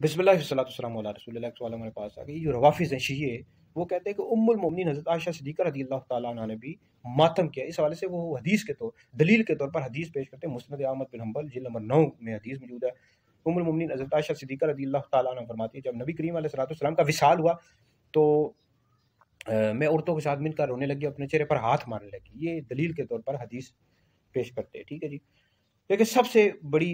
بسم اللہ والصلاۃ والسلام علی رسول اللہ۔ ایک سوال ہمارے پاس آ گئی، جو روافظ ہیں شیعہ، وہ کہتے ہیں کہ ام المومنین حضرت عائشہ صدیقہ رضی اللہ تعالیٰ عنہ نے بھی ماتم کیا۔ اس حوالے سے وہ حدیث کے طور دلیل کے طور پر حدیث پیش کرتے ہیں۔ مسند احمد بن حنبل جلد نمبر 9 میں حدیث موجود ہے۔ ام المومنین حضرت عائشہ صدیقہ رضی اللہ تعالیٰ عنہ فرماتی ہے، جب نبی کریم علیہ الصلوۃ والسلام کا وصال ہوا تو میں عورتوں کے ساتھ مل کر رونے لگی، اپنے چہرے پر ہاتھ مارنے لگی۔ یہ دلیل کے طور پر حدیث پیش کرتے ہیں، ٹھیک ہے جی۔ لیکن سب سے بڑی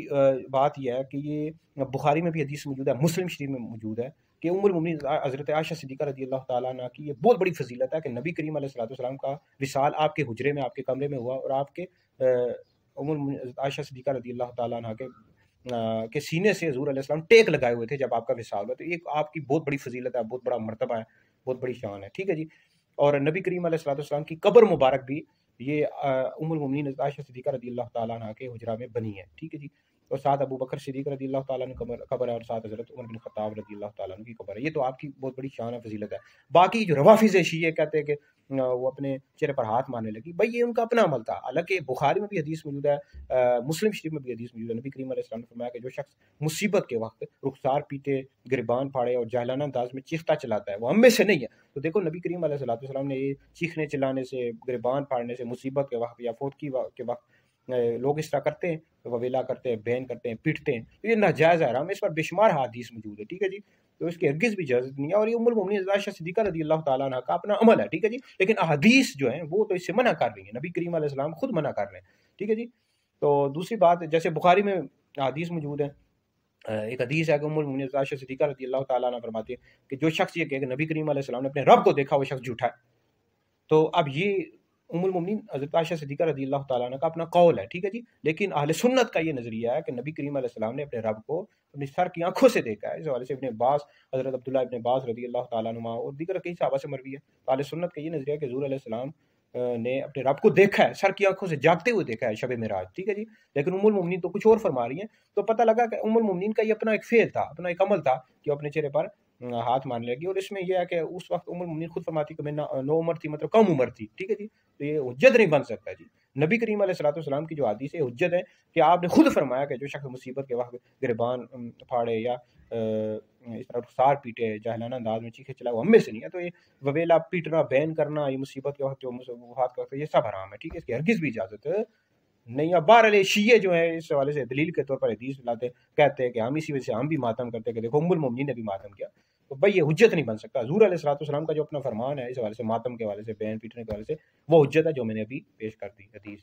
بات یہ ہے کہ یہ بخاری میں بھی حدیث موجود ہے، مسلم شریف میں موجود ہے کہ ام المومنین حضرت عائشہ صدیقہ رضی اللہ تعالیٰ عنہ کی یہ بہت بڑی فضیلت ہے کہ نبی کریم علیہ الصلوۃ والسلام کا وصال آپ کے حجرے میں، آپ کے کمرے میں ہوا، اور آپ کے ام المومنین حضرت عائشہ صدیقہ رضی اللہ تعالیٰ عنہ کے سینے سے حضور علیہ السلام ٹیک لگائے ہوئے تھے جب آپ کا وصال ہوا۔ تو یہ آپ کی بہت بڑی فضیلت ہے، بہت بڑا مرتبہ ہے، بہت بڑی شان ہے، ٹھیک ہے جی۔ اور نبی کریم علیہ الصلوۃ والسلام کی قبر مبارک بھی یہ ام المومنین عائشہ صدیقہ رضی اللہ تعالیٰ عنہ کے حجرہ میں بنی ہے، ٹھیک ہے جی۔ اور ساتھ ابو بکر صدیق رضی اللہ تعالیٰ عنہ قبر ہے، اور ساتھ حضرت عمر بن خطاب رضی اللہ تعالیٰ عنہ کی قبر ہے۔ یہ تو آپ کی بہت بڑی شان ہے، فضیلت ہے۔ باقی جو روافظ شیعہ کہتے ہیں کہ وہ اپنے چہرے پر ہاتھ مارنے لگی، بھائی یہ ان کا اپنا عمل تھا۔ حالانکہ بخاری میں بھی حدیث موجود ہے، مسلم شریف میں بھی حدیث موجود ہے۔ نبی کریم علیہ السلام نے فرمایا کہ جو شخص مصیبت کے وقت رخسار پیٹے، گریبان پھاڑے اور جاہلانہ انداز میں چیختا چلاتا ہے، وہ ہم میں سے نہیں ہے۔ تو دیکھو نبی کریم علیہ السلام نے یہ چیخنے چلانے سے، گریبان پھاڑنے سے، مصیبت کے وقت یا فوتگی کے وقت لوگ اس طرح کرتے ہیں، وویلا کرتے ہیں، بین کرتے ہیں، پیٹتے ہیں، تو یہ ناجائز ہے، ہم اس پر بے شمار حدیث موجود ہے، ٹھیک ہے جی۔ تو اس کی ہرگز بھی اجازت نہیں ہے، اور یہ ام المومنین عائشہ صدیقہ رضی اللہ تعالیٰ عنہ کا اپنا عمل ہے، ٹھیک ہے جی۔ لیکن احادیث جو ہیں وہ تو اس سے منع کر رہی ہیں، نبی کریم علیہ السلام خود منع کر رہے ہیں، ٹھیک ہے جی۔ تو دوسری بات، جیسے بخاری میں حدیث موجود ہے، ایک حدیث ہے کہ ام المومنین عائشہ صدیقہ رضی اللہ تعالیٰ عنہ فرماتی ہے کہ جو شخص یہ کہے کہ نبی کریم علیہ السلام نے اپنے رب کو دیکھا، وہ شخص جھوٹا ہے۔ تو اب یہ ام المومنین حضرت عائشہ صدیقہ رضی اللہ تعالیٰ عنہ کا اپنا قول ہے، ٹھیک ہے جی۔ لیکن اہل سنت کا یہ نظریہ ہے کہ نبی کریم علیہ السلام نے اپنے رب کو اپنی سر کی آنکھوں سے دیکھا ہے۔ اس حوالے سے ابن عباس، حضرت عبداللہ ابن عباس رضی اللہ تعالیٰ عنہ اور دیگر کئی صحابہ سے مروی ہے۔ تو اہل سنت کا یہ نظریہ ہے کہ حضور علیہ السلام نے اپنے رب کو دیکھا ہے، سر کی آنکھوں سے جاگتے ہوئے دیکھا ہے شب معراج، ٹھیک ہے جی۔ لیکن ام المومنین تو کچھ اور فرما رہی ہیں۔ تو پتہ لگا کہ ام المومنین کا یہ اپنا ایک فعل تھا، اپنا ایک عمل تھا کہ وہ اپنے چہرے پر ہاتھ مارنے لگی۔ اور اس میں یہ ہے کہ اس وقت ام المومنین خود فرماتی کہ میں نو عمر تھی، مطلب کم عمر تھی، ٹھیک ہے جی۔ تو یہ حجت نہیں بن سکتا جی۔ نبی کریم علیہ الصلوۃ والسلام کی جو حدیث ہے حجت ہے کہ آپ نے خود فرمایا کہ جو شخص مصیبت کے وقت گریبان پھاڑے یا اس طرح رخسار پیٹے، جاہلانہ انداز میں چیخے چلا، وہ ہم میں سے نہیں ہے۔ تو یہ وویلا پیٹنا، بین کرنا، یہ مصیبت کے وقت جو وفات کا وقت یہ سب حرام ہے، ٹھیک ہے، اس کی ہرگز بھی اجازت نہیں ہے۔ بہرحال شیعہ جو ہیں اس حوالے سے دلیل کے طور پر حدیث لاتے، کہتے ہیں کہ ہم اسی وجہ سے ہم بھی ماتم کرتے ہیں کہ دیکھو ام المومنین نے بھی ماتم کیا۔ تو بھائی یہ حجت نہیں بن سکتا۔ حضور علیہ الصلوۃ والسلام کا جو اپنا فرمان ہے اس حوالے سے، ماتم کے حوالے سے، بین پیٹنے کے حوالے سے، وہ حجت ہے جو میں نے ابھی پیش کر دی حدیث۔